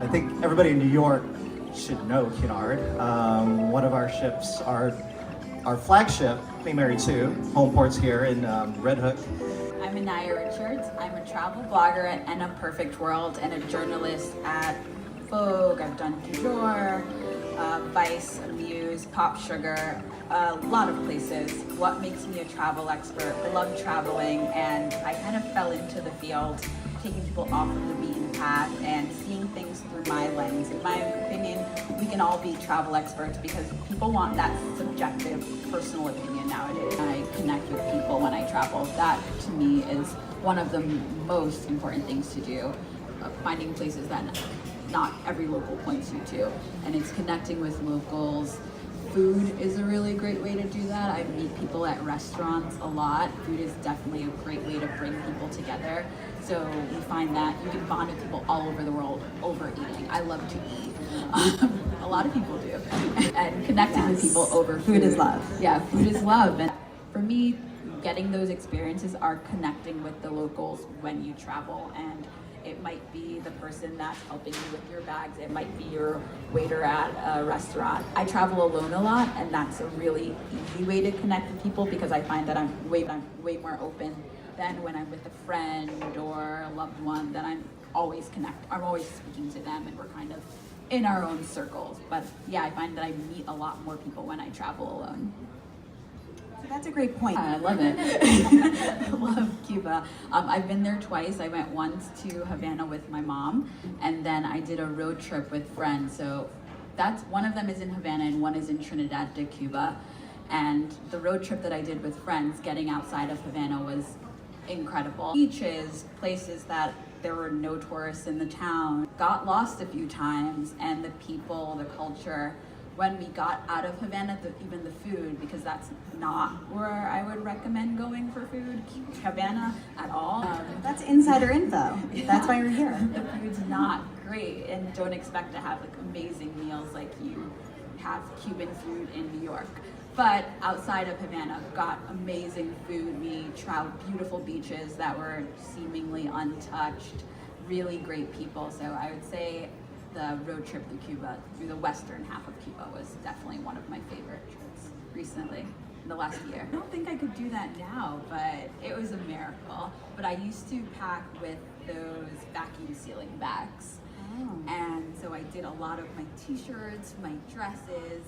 I think everybody in New York should know Cunard. One of our ships, our flagship, Queen Mary 2, home ports here in Red Hook. I'm Anaya Richards. I'm a travel blogger at a Perfect World and a journalist at Vogue. I've done Du Jour, Vice, Muse, Pop Sugar, a lot of places. What makes me a travel expert? I love traveling, and I kind of fell into the field, taking people off of the beaten path and seeing things through my lens. In my opinion, we can all be travel experts because people want that subjective, personal opinion nowadays. I connect with people when I travel. That, to me, is one of the most important things to do. Finding places that not every local points you to, and it's connecting with locals. Food is a really great way to do that. I meet people at restaurants a lot. Food is definitely a great way to bring people together. So we find that you can bond with people all over the world over eating. I love to eat. A lot of people do. And connecting with people over food. Food is love. Yeah, food is love. And for me, getting those experiences are connecting with the locals when you travel. And it might be the person that's helping you with your bags. It might be your waiter at a restaurant. I travel alone a lot, and that's a really easy way to connect with people because I find that I'm way more open than when I'm with a friend or a loved one. That I'm always speaking to them, and we're kind of in our own circles. But yeah, I find that I meet a lot more people when I travel alone. That's a great point. I love it. I love Cuba. I've been there twice. I went once to Havana with my mom, and then I did a road trip with friends. So that's one of them is in Havana and one is in Trinidad de Cuba. And the road trip that I did with friends, getting outside of Havana, was incredible. Beaches, places that there were no tourists in the town. Got lost a few times, and the people, the culture. When we got out of Havana, even the food, because that's not where I would recommend going for food, Havana at all. That's insider info. Yeah. That's why we're here. The food's not great, and don't expect to have like amazing meals like you have Cuban food in New York. But outside of Havana, got amazing food. We traveled beautiful beaches that were seemingly untouched, really great people. So I would say the road trip to Cuba, through the western half of Cuba, was definitely one of my favorite trips recently, in the last year. I don't think I could do that now, but it was a miracle. But I used to pack with those vacuum sealing bags. And so I did a lot of my t-shirts, my dresses.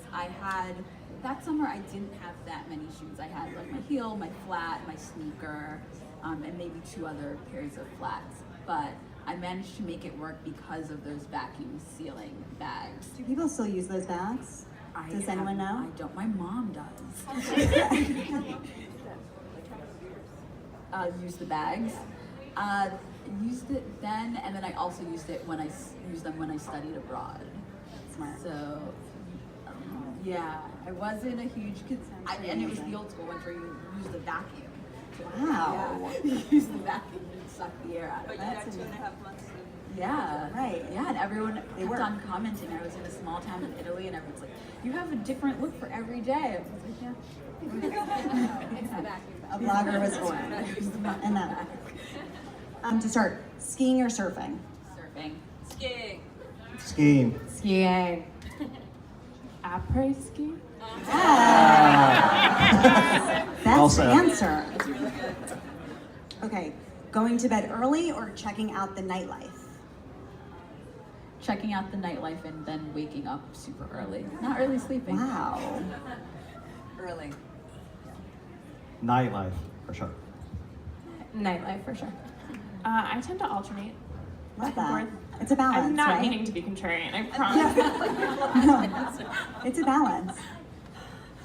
That summer I didn't have that many shoes. I had like my heel, my flat, my sneaker, and maybe 2 other pairs of flats. But I managed to make it work because of those vacuum sealing bags. Do people still use those bags? Does anyone know? I don't. My mom does. Use the bags. Used it then, and then I also used them when I studied abroad. Smart. So, yeah, I wasn't a huge kid, and it was the old school ones where you use the vacuum. Wow. Yeah, you use the vacuum and suck the air out of it. That's 2.5 months. Yeah, right. Yeah, and everyone They kept work. on commenting. I was in a small town in Italy, and everyone's like, "You have a different look for every day." I was like, "Yeah." It's the vacuum. A blogger was born. Enough. To start, skiing or surfing? Surfing. Skiing. Skiing. Skiing. Après ski? That's Also. the answer. Okay, going to bed early or checking out the nightlife? Checking out the nightlife and then waking up super early. Not early sleeping. Wow. Early. Nightlife, for sure. Nightlife for sure. I tend to alternate. Love back and that. forth. It's a balance, I'm not right? meaning to be contrarian, I promise. It's a balance.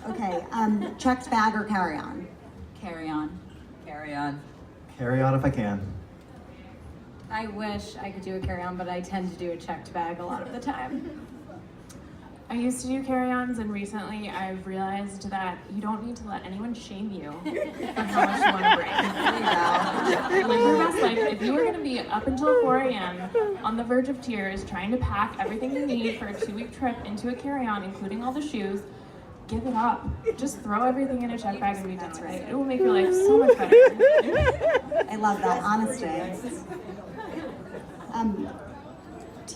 Okay, checked bag or carry-on? Carry on. Carry on. Carry on if I can. I wish I could do a carry-on, but I tend to do a checked bag a lot of the time. I used to do carry-ons, and recently I've realized that you don't need to let anyone shame you for how much you want to bring. Live your best life. If you are going to be up until 4 a.m. on the verge of tears, trying to pack everything you need for a 2-week trip into a carry-on, including all the shoes, give it up. Just throw everything in a check bag and be done with it. It will make your life so much better. I love that, honesty.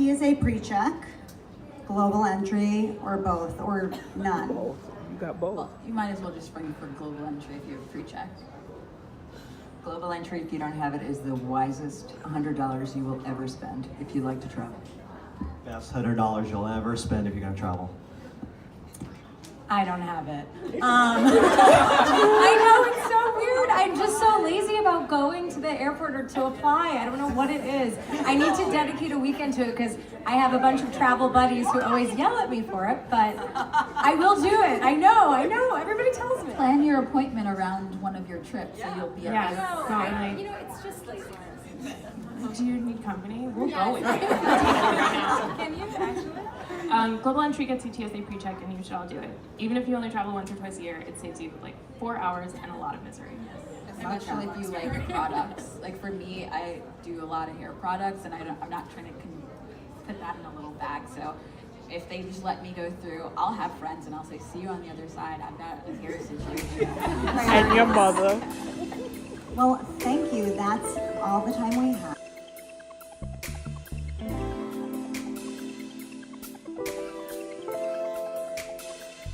TSA pre-check, global entry, or both, or none? You got both. Well, you might as well just bring for global entry if you have pre-check. Global entry, if you don't have it, is the wisest $100 you will ever spend if you like to travel. Best $100 you'll ever spend if you're gonna travel. I don't have it. I know, it's so weird. I'm just so lazy about going to the airport or to apply. I don't know what it is. I need to dedicate a weekend to it because I have a bunch of travel buddies who always yell at me for it, but I will do it. I know. Everybody tells me. Plan your appointment around one of your trips so you'll be able Yes, to. totally. It's just laziness. Do you need company? We'll go with you. Right now. Can you actually? Global entry gets you TSA pre-check, and you should all do it. Even if you only travel once or twice a year, it saves you like 4 hours and a lot of misery. Especially if you like products. Like for me, I do a lot of hair products, and I'm not trying to put that in a little bag. So if they just let me go through, I'll have friends, and I'll say, "See you on the other side. I've got a hair situation." And your mother. Well, thank you. That's all the time we have.